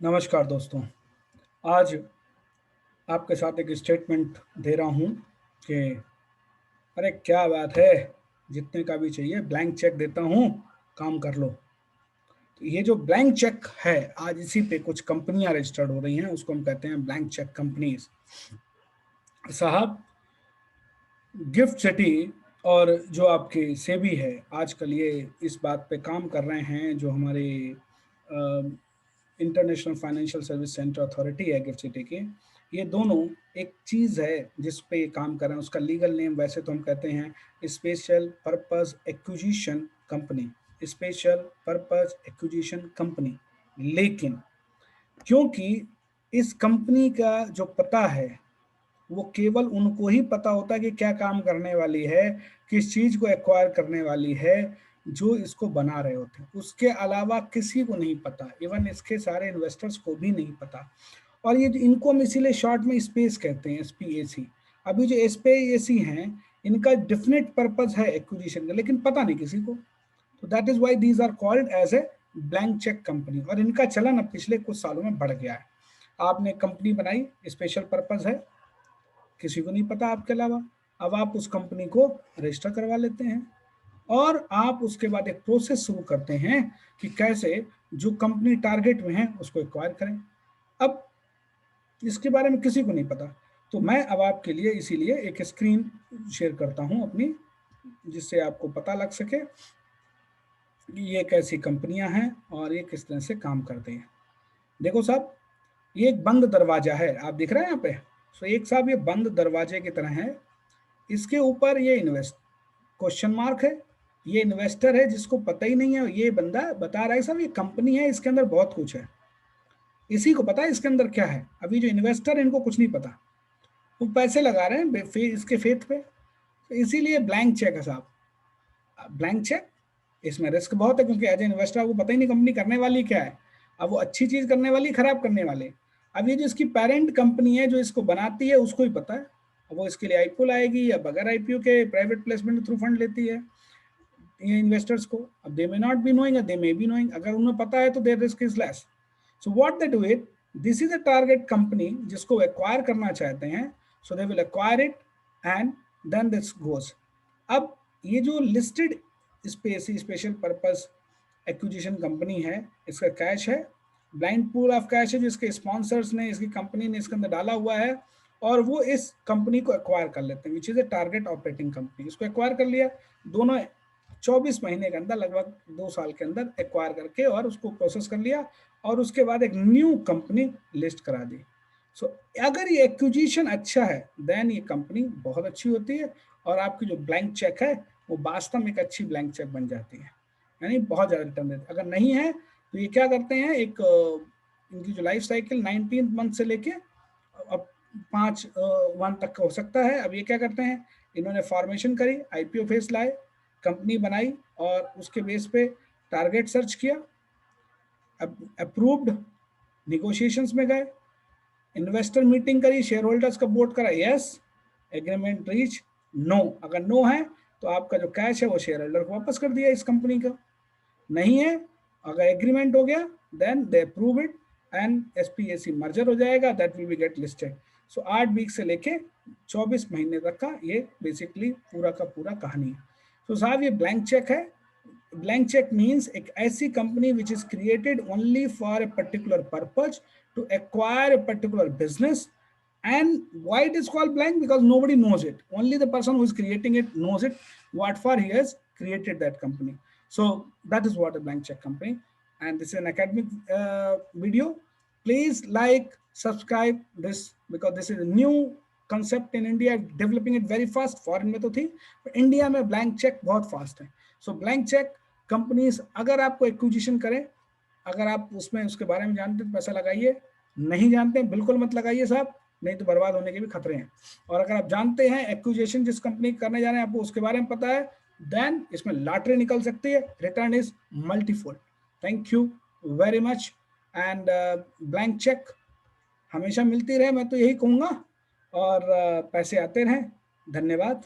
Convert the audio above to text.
नमस्कार दोस्तों। आज आपके साथ एक स्टेटमेंट दे रहा हूँ कि अरे क्या बात है, जितने का भी चाहिए ब्लैंक चेक देता हूँ, काम कर लो। तो ये जो ब्लैंक चेक है, आज इसी पे कुछ कंपनियां रजिस्टर्ड हो रही हैं, उसको हम कहते हैं ब्लैंक चेक कंपनीज। साहब, गिफ्ट सिटी और जो आपके सेबी है, आजकल ये इस बात पे काम कर रहे हैं, जो हमारे international financial service centre authority है गिफ्ट सिटी की। ये दोनों एक चीज़ है जिस पे ये काम कर रहे हैं। उसका लीगल नेम वैसे तो हम कहते हैं special purpose acquisition company, special purpose acquisition company. लेकिन क्योंकि इस कंपनी का जो पता है वो केवल उनको ही पता होता है कि क्या काम करने वाली है, किस चीज़ को एक्वायर करने वाली है, जो इसको बना रहे होते हैं। उसके अलावा किसी को नहीं पता, इवन इसके सारे इन्वेस्टर्स को भी नहीं पता। और ये जो इनको हम इसीलिए शॉर्ट में स्पेस कहते हैं, एसपीएसी। अभी जो एसपीएसी हैं, इनका डेफिनेट पर्पस है एक्विजिशन का, लेकिन पता नहीं किसी को। तो that is why these are called as a blank check company, और इनका चलन अब पिछले कुछ सालों में बढ़ गया है। आपने कंपनी बनाई, स्पेशल पर्पस है, किसी को नहीं पता आपके अलावा। अब आप उस कंपनी को रजिस्टर करवा लेते हैं और आप उसके बाद एक प्रोसेस शुरू करते हैं कि कैसे जो कंपनी टारगेट में है उसको एक्वायर करें। अब इसके बारे में किसी को नहीं पता। तो मैं अब आपके लिए इसीलिए एक स्क्रीन शेयर करता हूं अपनी, जिससे आपको पता लग सके कि ये कैसी कंपनियां हैं और ये किस तरह से काम करते हैं। देखो साहब, ये एक बंद दरवाजा है, आप दिख रहे हैं यहाँ पे। सो एक साहब, ये बंद दरवाजे की तरह है। इसके ऊपर ये इन्वेस्ट क्वेश्चन मार्क है। ये इन्वेस्टर है जिसको पता ही नहीं है। ये बंदा बता रहा है साहब, ये कंपनी है, इसके अंदर बहुत कुछ है, इसी को पता है इसके अंदर क्या है। अभी जो इन्वेस्टर है इनको कुछ नहीं पता, वो पैसे लगा रहे हैं इसके फेथ पे। तो इसीलिए ब्लैंक चेक है साहब, ब्लैंक चेक। इसमें रिस्क बहुत है, क्योंकि एज ए इन्वेस्टर आपको पता ही नहीं कंपनी करने वाली क्या है। अब वो अच्छी चीज करने वाली, खराब करने वाले। अब ये जो इसकी पेरेंट कंपनी है जो इसको बनाती है, उसको ही पता है। अब वो इसके लिए आईपीओ लाएगी या बगैर आईपीओ के प्राइवेट प्लेसमेंट थ्रू फंड लेती है ये इन्वेस्टर्स को। अब they may not be knowing, they may be knowing. अगर उन्हें पता है तो their risk is less. So what they do it, this is a target company जिसको एक्वायर करना चाहते हैं। So they will acquire it and then this goes. अब ये जो listed special purpose acquisition company है, इसका कैश है, ब्लाइंड पूल ऑफ कैश है, जो इसके स्पॉन्सर्स ने, इसकी कंपनी ने इसके अंदर डाला हुआ है, और वो इस कंपनी को एक्वायर कर लेते हैं, which is a target operating company. इसको एक्वायर कर लिया दोनों 24 महीने के अंदर, लगभग 2 साल के अंदर एक्वायर करके, और उसको प्रोसेस कर लिया, और उसके बाद एक न्यू कंपनी लिस्ट करा दी। सो अगर ये एक्विजिशन अच्छा है, देन ये कंपनी बहुत अच्छी होती है, और आपकी जो ब्लैंक चेक है वो वास्तव में एक अच्छी ब्लैंक चेक बन जाती है, यानी बहुत ज़्यादा रिटर्न देते हैं। अगर नहीं है तो ये क्या करते हैं, एक इनकी जो लाइफ साइकिल 19 मंथ से लेके अब 5 वन तक का हो सकता है। अब ये क्या करते हैं, इन्होंने फॉर्मेशन करी, आईपीओ फेस लाए, कंपनी बनाई, और उसके बेस पे टारगेट सर्च किया, अब अप्रूव्ड, निगोशिएशंस में गए, इन्वेस्टर मीटिंग करी, शेयर होल्डर्स का बोर्ड करा, यस, एग्रीमेंट रीच, नो। अगर नो है तो आपका जो कैश है वो शेयर होल्डर को वापस कर दिया इस कंपनी का। नहीं है, अगर एग्रीमेंट हो गया, then they approve it and SPAC merger हो जाएगा, that will be get listed. So 8 week से लेके 24 महीने तक का ये बेसिकली पूरा का पूरा कहानी है। तो साहब, ये ब्लैंक चेक है। ब्लैंक चेक मीन्स एक ऐसी company which is created only for a particular purpose, to acquire a particular business. And why it is called blank, because nobody knows it, only the person who is creating it knows it, what for he has created that company. So that is what a blank check company. And this is an academic video. Please like, subscribe this, because this is a new concept in India, developing it very fast. Foreign में तो थी, India में blank cheque बहुत fast है। सो blank cheque companies अगर आपको acquisition करें, अगर आप उसमें उसके बारे में जानते हैं तो पैसा लगाइए, नहीं जानते हैं बिल्कुल मत लगाइए साहब, नहीं तो बर्बाद होने के भी खतरे हैं। और अगर आप जानते हैं एक्विजिशन जिस कंपनी करने जा रहे हैं, आपको उसके बारे में पता है, देन इसमें लॉटरी निकल सकती है, return is multifold. Thank you very much. And blank cheque हमेशा मिलती रहे, मैं तो यही कहूँगा, और पैसे आते रहें। धन्यवाद।